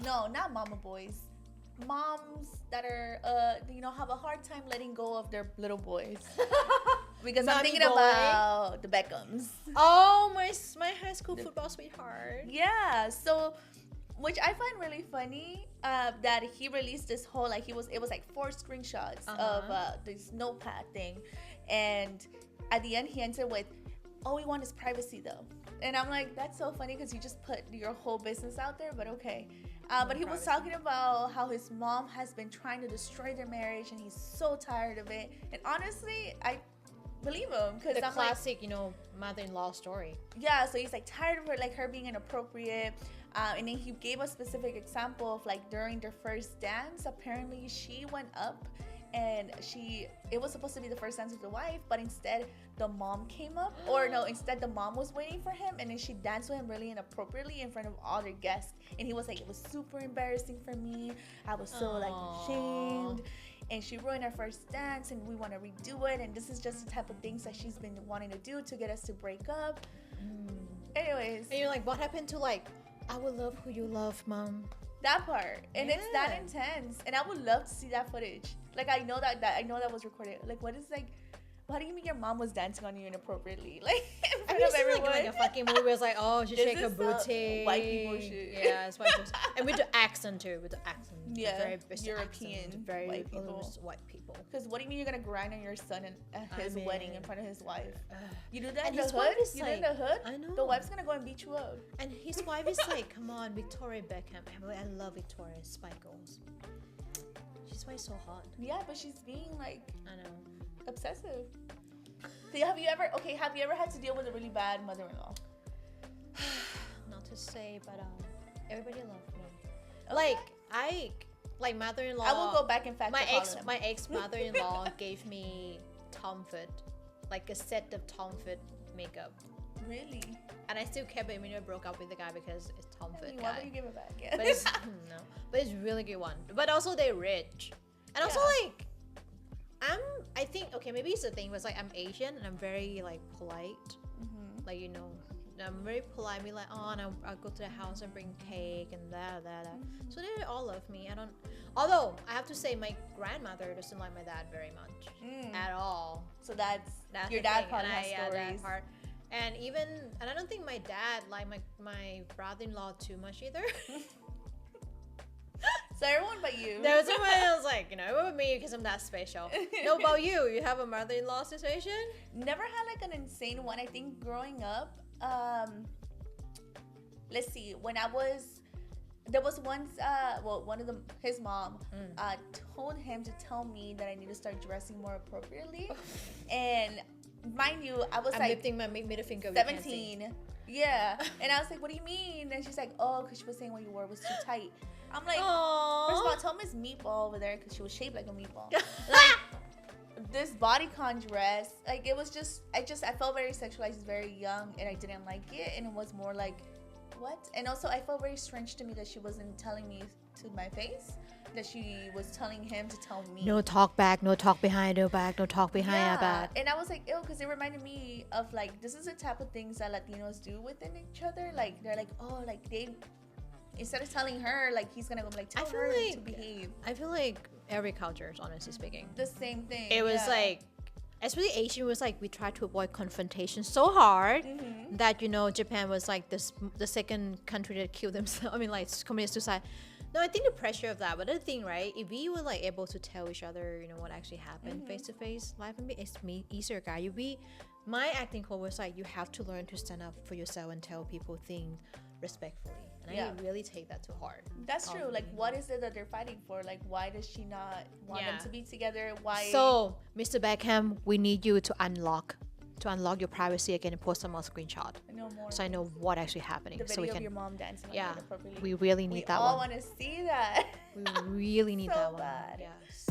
No, not mama boys. Moms that are, have a hard time letting go of their little boys. Because I'm Mommy thinking boy. about the Beckhams. Oh, my high school football sweetheart. Yeah, so which I find really funny that he released this whole it was like 4 screenshots of this notepad thing, and at the end he answered with, "All we want is privacy, though." And I'm like, that's so funny because you just put your whole business out there, but okay. But he was talking about how his mom has been trying to destroy their marriage, and he's so tired of it. And honestly, I believe him because The I'm classic, mother-in-law story. yeah. So he's tired of her being inappropriate. And then he gave a specific example of during their first dance, apparently she went up and it was supposed to be the first dance with the wife, but instead the mom came up, or no, instead the mom was waiting for him, and then she danced with him really inappropriately in front of all their guests, and he was like, it was super embarrassing for me, I was so ashamed, and she ruined our first dance, and we want to redo it, and this is just the type of things that she's been wanting to do to get us to break up. Anyways, And you're like, what happened to I will love who you love, Mom? that part, and it's that intense, and I would love to see that footage. I know that was recorded. What do you mean your mom was dancing on you inappropriately? In front of everyone. Like a fucking movie was like, oh, she shake her booty. White people shit. Yeah, it's white people. And with the accent too, Yeah, very British European accent, very white people. White people. Because what do you mean you're gonna grind on your son at his wedding in front of his wife? You do that And in the his hood? wife is You do that in the hood? I know. The wife's gonna go and beat you up. And his wife is like, come on, Victoria Beckham. I love Victoria, Spy Girls. She's why so hot. Yeah, but she's being I know. obsessive. So have you ever had to deal with a really bad mother-in-law? Not to say, but everybody loved me. Okay. Mother-in-law. I will go back and fact check My ex mother-in-law gave me Tom Ford, a set of Tom Ford makeup, Really? and I still kept it when I broke up with the guy because it's Tom Ford Why guy. would you give it back? Yeah. But it's no, but it's really good one. But also they're rich, and also I think maybe it's the thing was I'm Asian and I'm very polite, I'm very polite. Be like, oh, and I'll go to the house and bring cake and that. So they all love me. Although I have to say my grandmother doesn't like my dad very much at all. So that's your the dad thing. probably has That stories. part. And I don't think my dad liked my brother-in-law too much either. So everyone but you. There was someone else it was me because I'm that special. No, about you? You have a mother-in-law situation? Never had an insane one. I think growing up, let's see, there was once his mom told him to tell me that I need to start dressing more appropriately. And mind you, I was I'm lifting my middle finger. 17. Yeah. And I was like, what do you mean? And she's like, oh, because she was saying what you wore was too tight. I'm like, Aww. first of all, tell Miss Meatball over there because she was shaped like a meatball. This bodycon dress, it was just I felt very sexualized very young, and I didn't like it, and it was more what? And also I felt very strange to me that she wasn't telling me to my face, that she was telling him to tell me. No talk back, no talk behind your back, no talk behind your back. And I was like, ew, because it reminded me of this is the type of things that Latinos do within each other. They're they, instead of telling her he's gonna go tell her to behave. I feel like every culture, honestly speaking, The same thing. it was especially Asian was we try to avoid confrontation so hard that Japan was the second country that killed themselves. I mean committed suicide. No, I think the pressure of that. But the thing, right? If we were able to tell each other, what actually happened face to face, life would be easier, guy. My acting code was you have to learn to stand up for yourself and tell people things respectfully. And I really take that to heart. That's true. What is it that they're fighting for? Why does she not want them to be together? Why? So, Mr. Beckham, we need you to unlock your privacy again and post some more screenshot. No more. So I know what actually happening. The video so we can. Of your mom dancing. Yeah, inappropriately. we really need that one. We all want to see that. We really need So that one. bad. Yes.